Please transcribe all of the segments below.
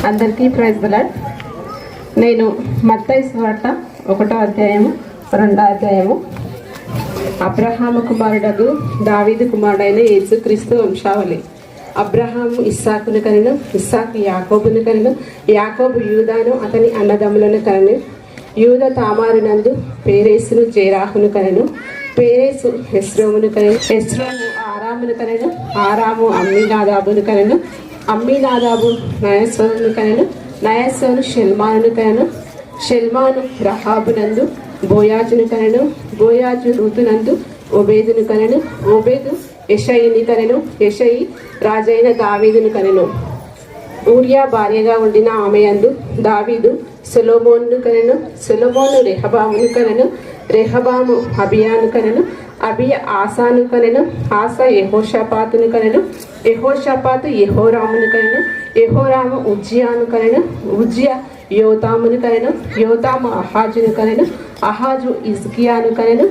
అందరికీ praise the lord. నేను మత్తయి సువార్త 1వ అధ్యాయము 2వ అధ్యాయము అబ్రహాము కుమారుడగు దావీదు కుమారుడైన యేసుక్రీస్తు వంశావళి. అబ్రహాము ఇస్సాకును కనెను, ఇస్సాకు యాకోబును కనెను, యాకోబు యూదాను అతని అన్నదమ్ములను కనెను, యూద తామారునందు పేరేసును జేరాహును కనెను, పేరేసు హెస్రోమును కనెను, హెస్రోము ఆరామును కనెను, ఆరాము అమ్మీనాదాబును కనెను, అమ్మీనాదాబు నయస్సోను కనెను, నయస్సోను షెల్మానును కనెను, షెల్మాను రహాబునందు బోయాజును కనెను, బోయాజు రూతునందు ఓబేదును కనెను, ఓబేదు యెషయిని కనెను, యెషయి రాజైన దావీదును కనెను. ఊరియా భార్యగా ఉండిన ఆమె యందు దావీదు సొలొమోనును కనెను, సొలొమోను రెహబామును కనెను, రెహబాము అబియాను కనెను, అబియ ఆసాను కనెను, ఆసా యెహోషాపాతును కనెను, యెహోషాపాతు యెహోరామును కనెను, యెహోరాము ఉజ్జియాను కనెను, ఉజ్జియా యోతామును కనెను, యోతాము అహాజును కనెను, అహాజు ఇజ్కియాను కనెను,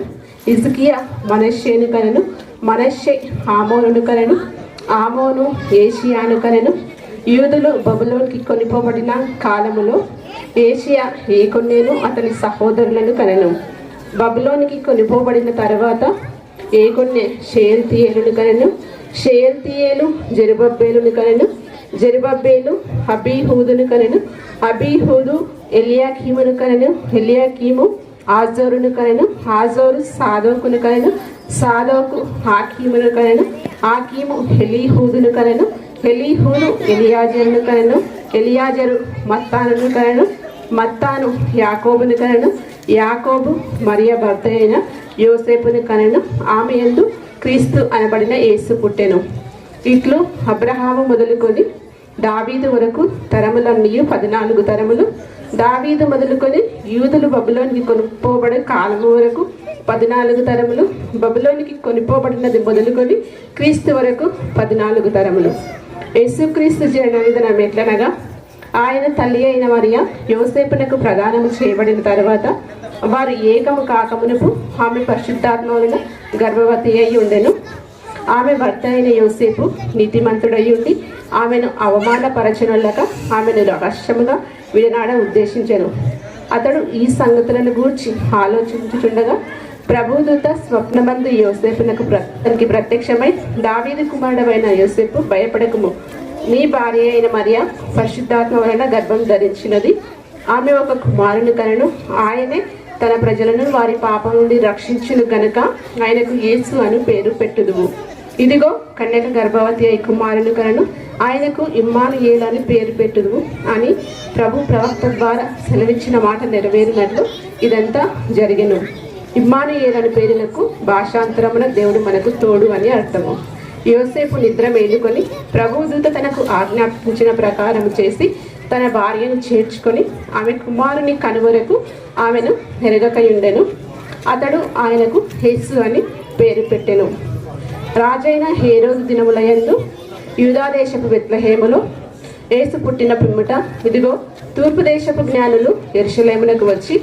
ఇజ్కియా మనష్షేను కనెను, మనష్షే ఆమోనును కనెను, ఆమోను ఏషియాను కనెను. యూదులు బబులోనికి కొనిపోబడిన కాలములో ఏషియా ఏకొన్నేను అతని సహోదరులను కనెను. బబులోనికి కొనిపోబడిన తర్వాత ఏకొన్నే షేల్తీయేలును కనెను, షేల్తీయేలు జెరుబ్బేలును కనెను, జెరుబ్బేలు అబీహూదును కనెను, అబీహూదు ఎలియాకీమును కనెను, ఎలియాకీము ఆజోరును కనెను, ఆజోరు సాదోకును కనెను, సాదోకు ఆకీమును కనెను, ఆకీము ఎలీహూదును కనెను, ఎలీహూదు ఎలియాజరును కనెను, ఎలియాజరు మత్తానును కనెను, మత్తాను యాకోబును కనెను, యాకోబు మరియ భర్త అయిన యోసేపును కనెను, ఆమె యందు క్రీస్తు అనబడిన యేసు పుట్టెను. ఇట్లు అబ్రహాము మొదలుకొని దావీదు వరకు తరములన్నీ 14 తరములు, దావీదు మొదలుకొని యూదులు బబులోనికి కొనుక్కోబడే కాలము వరకు 14 తరములు, బబులోనికి కొనిపోబడినది మొదలుకొని క్రీస్తు వరకు 14 తరములు. యేసుక్రీస్తు జనన విధానం ఎట్లనగా, ఆయన తల్లి అయిన మరియ యోసేపునకు ప్రదానము చేయబడిన తర్వాత వారు ఏకము కాకమునుపు ఆమె పరిశుద్ధాత్మ వలన గర్భవతి అయి ఉండెను. ఆమె భర్త అయిన యోసేపు నీతిమంతుడై ఉండి ఆమెను అవమానపరచనొల్లక ఆమెను రహస్యముగా విడనాడ ఉద్దేశించెను. అతడు ఈ సంగతులను గూర్చి ఆలోచించుచుండగా ప్రభుదూత స్వప్నమందు యోసేపునకు ప్రత్యక్షమై, దావీదు కుమారుడైన యోసేపు, భయపడకుము, నీ భార్య అయిన మరియ పరిశుద్ధాత్మ వలన గర్భం ధరించినది, ఆమె ఒక కుమారుని కనెను, ఆయనే తన ప్రజలను వారి పాపం నుండి రక్షించును గనుక ఆయనకు యేసు అని పేరు పెట్టుదువు. ఇదిగో కన్యక గర్భవతి అయి కుమారుని కనెను, ఆయనకు ఇమ్మానుయేలు అని పేరు పెట్టుదువు అని ప్రభు ప్రవక్త ద్వారా సెలవిచ్చిన మాట నెరవేరినట్లు ఇదంతా జరిగెను. ఇమ్మానుయేలు అని పేరునకు భాషాంతరమున దేవుడు మనకు తోడు అని అర్థము. యోసేపు నిద్ర మేలుకొని ప్రభుదూత తనకు ఆజ్ఞాపించిన ప్రకారం చేసి తన భార్యను చేర్చుకొని ఆమె కుమారుని కనువరకు ఆమెను ఎరగకయుండెను. అతడు ఆయనకు యేసు అని పేరు పెట్టెను. రాజైన హేరోదు దినములయందు యూదాదేశపు బెత్లెహేములో యేసు పుట్టిన పిమ్మట, ఇదిగో తూర్పు దేశపు జ్ఞానులు యెరూషలేమునకు వచ్చి,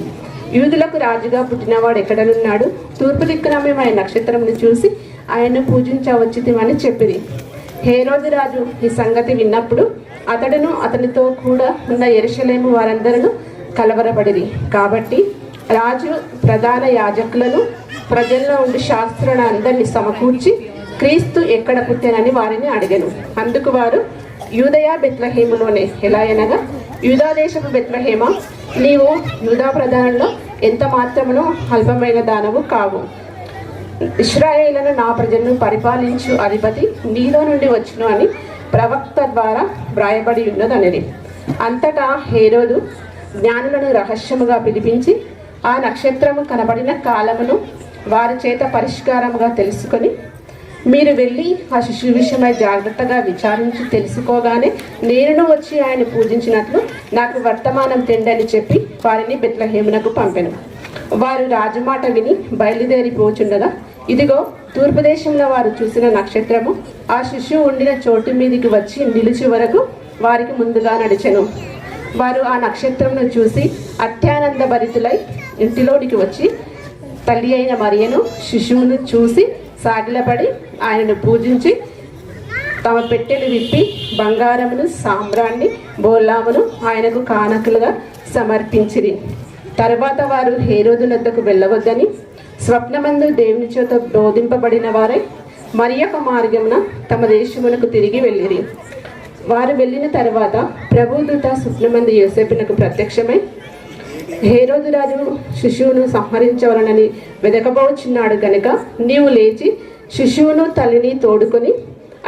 యూదులకు రాజుగా పుట్టినవాడు ఎక్కడనున్నాడు, తూర్పు దిక్కున మేము ఆయన నక్షత్రమును చూసి ఆయన్ను పూజించవచ్చితిమని చెప్పిరి. హేరోదు రాజు ఈ సంగతి విన్నప్పుడు అతడును అతనితో కూడా ఉన్న యెరూషలేము వారందరూ కలవరపడిరి. కాబట్టి రాజు ప్రధాన యాజకులను ప్రజల్లో ఉండి శాస్త్రులను అందరినీ సమకూర్చి క్రీస్తు ఎక్కడ పుట్టానని వారిని అడిగెను. అందుకు వారు, యూదయా బెత్లెహేములోనే, ఎలా అనగా, యూదాదేశపు బెత్లెహేమా, నీవు యూదా ప్రధానంలో ఎంత మాత్రమునో అల్పమైన దానవు కావు, ఇశ్రాయేలును నా ప్రజలను పరిపాలించు అధిపతి నీలో నుండి వచ్చును అని ప్రవక్త ద్వారా వ్రాయబడి ఉన్నదనేది. అంతటా హేరోదు జ్ఞానులను రహస్యముగా పిలిపించి ఆ నక్షత్రము కనబడిన కాలమును వారి చేత పరిష్కారముగా తెలుసుకొని, మీరు వెళ్ళి ఆ శిశువు విషయమై జాగ్రత్తగా విచారించి తెలుసుకోగానే నేనును వచ్చి ఆయన పూజించినట్లు నాకు వర్తమానం తెండని చెప్పి వారిని బెత్లెహేమునకు పంపెను. వారు రాజమాట విని బయలుదేరిపోచుండగా, ఇదిగో తూర్పు దేశంలో వారు చూసిన నక్షత్రము ఆ శిశువు ఉండిన చోటు మీదికి వచ్చి నిలిచి వరకు వారికి ముందుగా నడిచెను. వారు ఆ నక్షత్రమును చూసి అత్యానంద భరితులై ఇంటిలోనికి వచ్చి తల్లి అయిన మరియను శిశువును చూసి సాగిలపడి ఆయనను పూజించి తమ పెట్టెలు విప్పి బంగారమును సాంబ్రాన్ని బోలామును ఆయనకు కానుకలుగా సమర్పించిరి. తర్వాత వారు హేరోదు వద్దకు వెళ్ళవద్దని స్వప్నమందు దేవుని చేత బోధింపబడిన వారై మరియొక మార్గమున తమ దేశమునకు తిరిగి వెళ్ళిరి. వారు వెళ్ళిన తర్వాత ప్రభుదూత స్వప్నమందు యోసేపునకు ప్రత్యక్షమై, హేరోదు రాజు శిశువును సంహరించవలనని వెదకబోచున్నాడు గనుక నీవు లేచి శిశువును తల్లిని తోడుకొని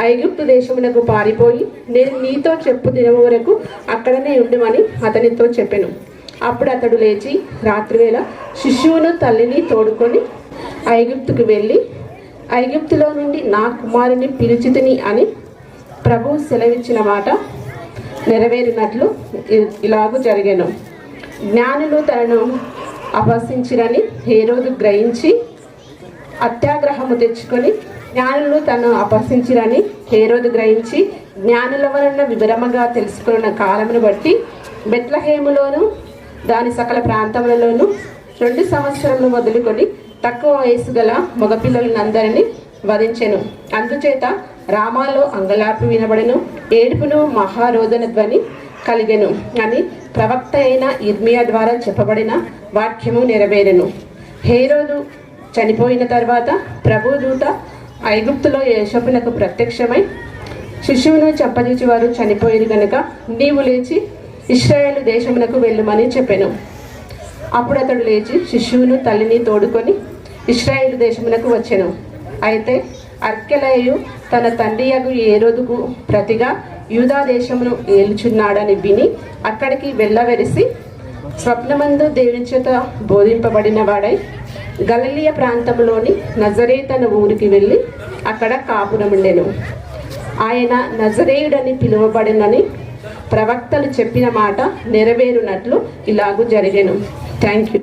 ఐగుప్తు దేశమునకు పారిపోయి నేను నీతో చెప్పు దినము వరకు అక్కడనే ఉండమని అతనితో చెప్పెను. అప్పుడు అతడు లేచి రాత్రివేళ శిశువును తల్లిని తోడుకొని ఐగుప్తుకు వెళ్ళి ఐగుప్తులో నుండి నా కుమారుని పిలిచితిని అని ప్రభువు సెలవిచ్చిన మాట నెరవేరినట్లు ఇలాగూ జరిగాను. జ్ఞానులు తనను అపహసించిరని హేరోదు గ్రహించి అత్యాగ్రహము తెచ్చుకొని జ్ఞానుల వలన వివరముగా తెలుసుకున్న కాలమును బట్టి బెత్లహేములోను దాని సకల ప్రాంతములలోనూ 2 సంవత్సరములు మొదలుకొని తక్కువ వయసు గల మగపిల్లలందరినీ వధించెను. అందుచేత రామాలో అంగలార్పు వినబడెను, ఏడుపును మహారోదన ధ్వని కలిగెను అని ప్రవక్త అయిన ఇర్మియా ద్వారా చెప్పబడిన వాక్యము నెరవేరెను. హేరోదు చనిపోయిన తర్వాత ప్రభుదూత ఐగుప్తులో యోసేపునకు ప్రత్యక్షమై, శిశువును చంపజూచి వారు చనిపోయేది కనుక నీవు లేచి ఇశ్రాయేలు దేశమునకు వెళ్ళుమని చెప్పెను. అప్పుడు అతడు లేచి శిశువును తల్లిని తోడుకొని ఇశ్రాయేలు దేశమునకు వచ్చెను. అయితే అర్కెలయు తన తండ్రియగు హేరోదుకు ప్రతిగా యూదా దేశమును ఏలుచున్నాడని విని అక్కడికి వెళ్ళవెరిసి స్వప్నమందు దేవుని చేత బోధింపబడిన వాడై గలిలయ ప్రాంతంలోని నజరేతను ఊరికి వెళ్ళి అక్కడ కాపురముండెను. ఆయన నజరేయుడని పిలువబడినని ప్రవక్తలు చెప్పిన మాట నెరవేరునట్లు ఇలాగూ జరిగెను. Thank you.